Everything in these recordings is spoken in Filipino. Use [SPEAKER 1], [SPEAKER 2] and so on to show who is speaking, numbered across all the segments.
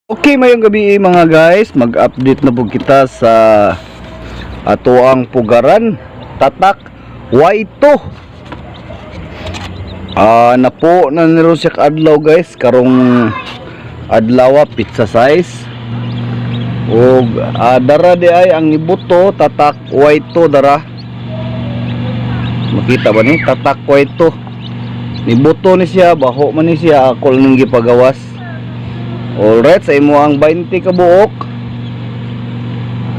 [SPEAKER 1] Okay, mayong gabi mga guys, mag-update na po kita sa atoang pugaran tatak Y2. Napo na niron siya kaadlaw guys, karong adlaw pizza size. O dara di ay ang nibuto tatak Y2 dara. Makita ba ni tatak Y2? Nibuto ni siya, baho man ni siya, ako lang gipagawas. Alright, sa imo ang 20 ka buok.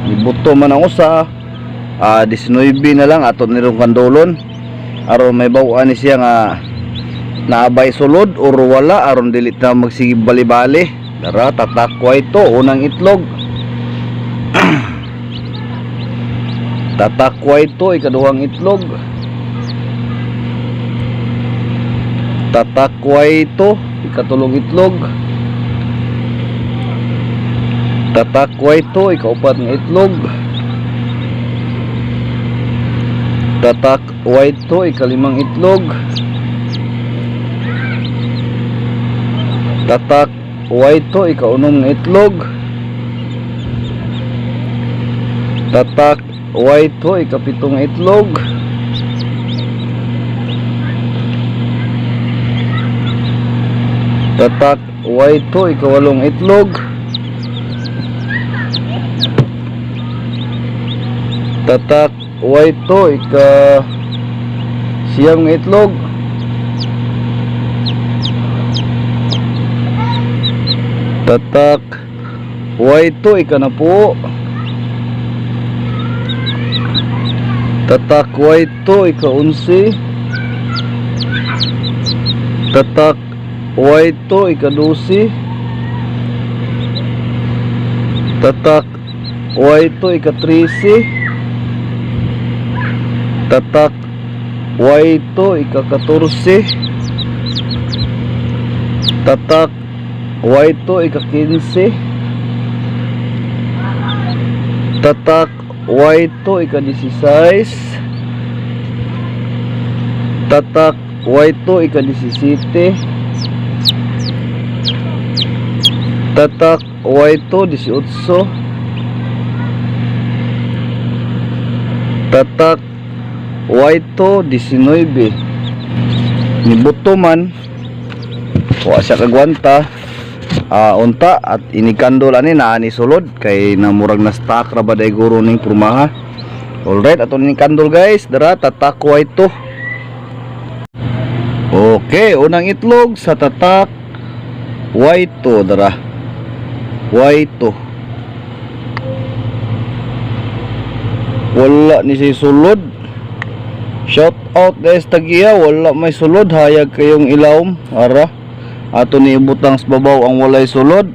[SPEAKER 1] Ibuto man ang usa. 19 na lang aton nirong kandolon. Aron may bawaan ni siya nga naabay sulod or wala aron dili na magsige bali-bali. Dara tatakwa ito unang itlog. Tatakwa ito ikaduhang itlog. Tatakwa ito ikatulong itlog. Tatakwa ito ikaupat ng itlog. Tatakwa ito ikalimang itlog. Tatakwa ito ikaunom ng itlog. Tatakwa ito ikapitong itlog. Tatakwa ito ikawalong itlog. Tatak Y2 ika siyam ng itlog. Tatak Y2 ika na po. Tatak Y2 ika 11. Tatak Y2 ika 12. Tatak Y2 ika 13. Tatak Y2 ika-14. Tatak Y2 ika-15. Tatak Y2 ika-16. Tatak Y2 ika-17. Tatak Y2 18. Tatak Y2 19. Nibuto man wa siya kagwanta unta at inikandol ani naa ni sulod kay namurag na stock ra baday guro ning purmaha. Alright, ato inikandol guys, dara tatak Y2. Okay, unang itlog sa tatak Y2 dara. Y2 wala ni si sulod. Shout out guys tagiya, wala may sulod, hayag kayong ilawom. Ara ato ni ibutang sa babaw ang walay sulod.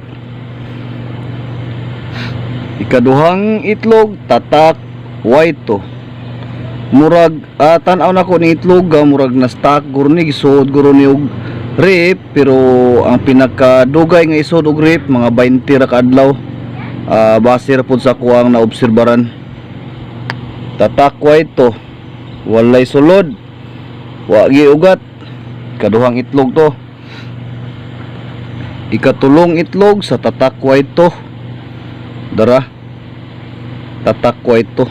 [SPEAKER 1] Ikaduhang itlog tatak Y2. Murag tan-aw na ko ni itlog murag na stock gurni gisud guro ni og rip, pero ang pinakadugay nga isud og rip mga 20 ra ka adlaw. Base ra pud sa kuang naobserbaran. Tatak Y2 walay sulod, wa gi ugat. Kaduhang itlog to. Ikatulong itlog sa tatak Y2 dara. Tatak Y2.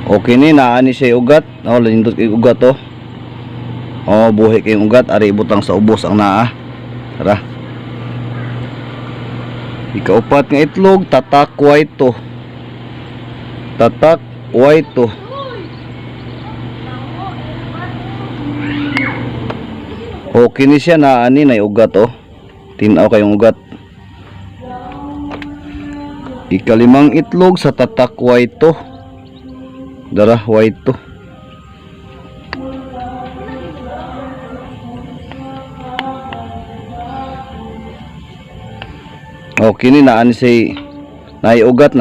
[SPEAKER 1] Okay ni naa ni siya ugat. Lindot kay ugat to. Buhi kay ugat ari ibutang sa ubos ang naa. Dara. Ikaupat nga itlog tatak Y2. Tatak Y2. Okay ni siya na ani na ugat tinaw kayong ugat. Ikalimang itlog sa tatak Y2 dara Y2. Okay ni na ani say naiugat.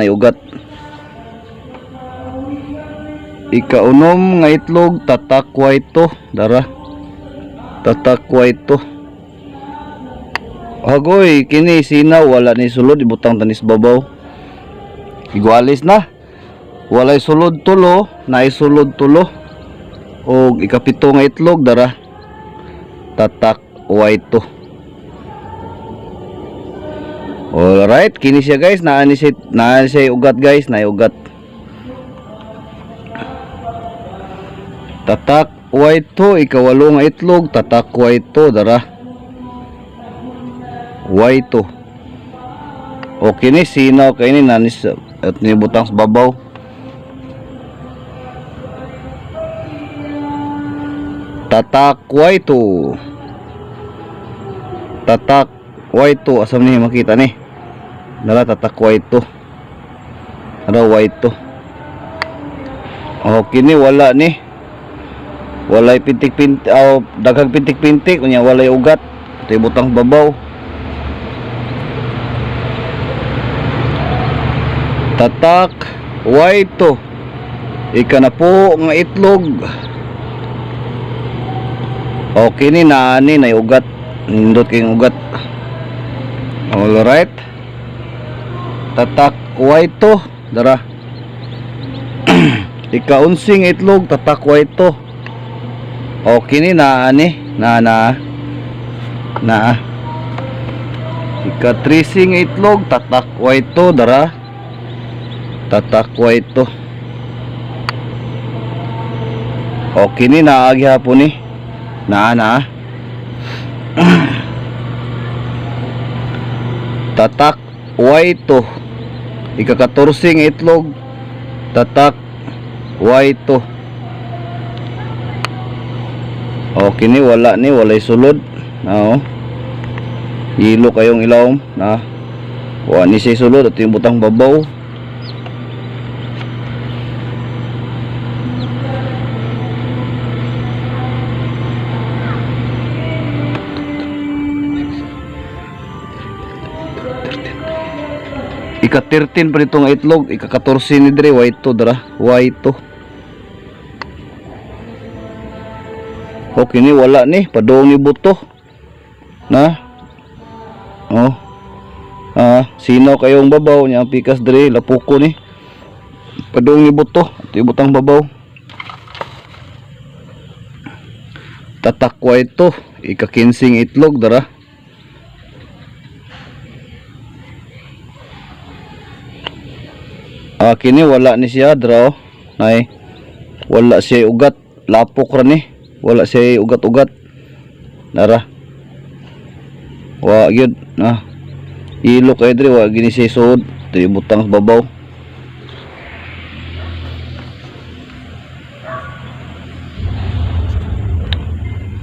[SPEAKER 1] Ikaunom nga itlog tatak Y2 dara. Tatak Y2. Agoy kini sinaw wala ni sulod ibutang tanis babaw. Igualis na. Walay sulod tulo, naisulod tulo. Og ikapito nga itlog dara. Tatak Y2. Alright, kini siya guys, naa siya ugat guys, na ugat. Tatak Y2, ikawalo nga itlog, tatak Y2 dara. Y2. Okay ni sinaw kay ni nanis at ni butang sa babaw. Tatak Y2. Tatak Y2, asam ni makita ni. Dala tatak Y2. Ano Y2? Okay ni wala ni. Walay pintik-pintik daghang pintik-pintik unya walay ugat. Ito butang babaw. Tatak Y2. Ika na po nga itlog. Okay ni naani na ugat. Nindot kayong ugat. Alright. Tatak Y2 dara. Ika unsing itlog tatak Y2. Okay ni naani na ika trising itlog tatak Y2 dara. Tatak Y2. Okay ni naagi hapon ni na tatak Y2 ika 14 itlog tatak Y2. Okay ni walay sulod na hilo kayong ilawom na wa ni siya sulod at yung butang babaw. Ika 13 pa nito nga itlog, ika 14 ni dire Y2 dara, Y2. Okay ni wala ni padong ni buto. Na. Sinaw kayong babaw nya pikas dire lapuko ni. Padong ni buto, at ibutang babaw. Tatak Y2, ika 15 itlog dara. Kini wala ni siya draw nay wala siya ugat lapok ra ni wala siya ugat-ugat nara wa gyud na ilo kay dre wa gini siya suod ti butang sa babaw.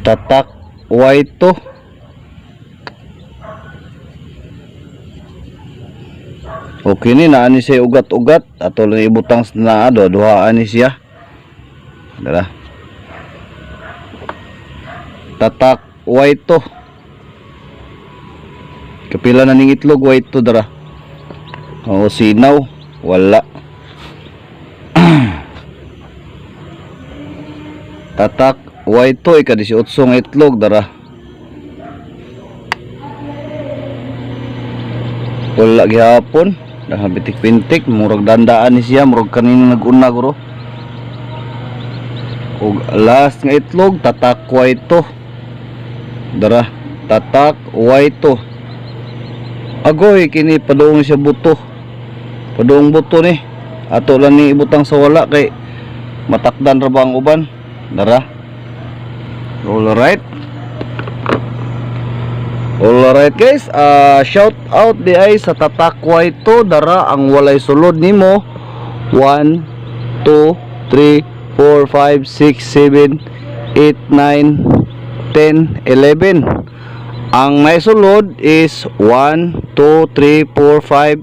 [SPEAKER 1] Tatak Y2 okay ni naani siya ugat-ugat ato lang ibutang na duhaan ni siya dala. Tatak Y2 kapila na ning itlog Y2 dara. Sinaw wala. Tatak Y2 ika 18 nga itlog dara. Wala gihapon. Pintik-pintik murag dandaan ni siya murag kanina nag-una guro. Og last nga itlog tatak Y2 dara. Tatak Y2 agoy kini padung siya buto, padung buto ni ato lang ni ibutang sa wala kay matakdan ra ba ang uban dara. Alright guys, shout out di ay sa tatak Y2 dara ang walay sulod nimo 1 2 3 4 5 6 7 8 9 10 11. Ang naisulod is 1 2 3 4 5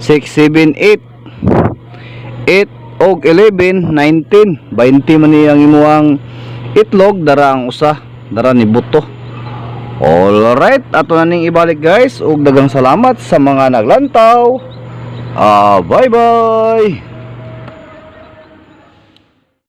[SPEAKER 1] 6 7 8 8 og 11 19 20 man ni ang imuang itlog dara ang usa dara ni buto. Alright, ato na ning ibalik guys ug daghang salamat sa mga naglantaw. Bye bye.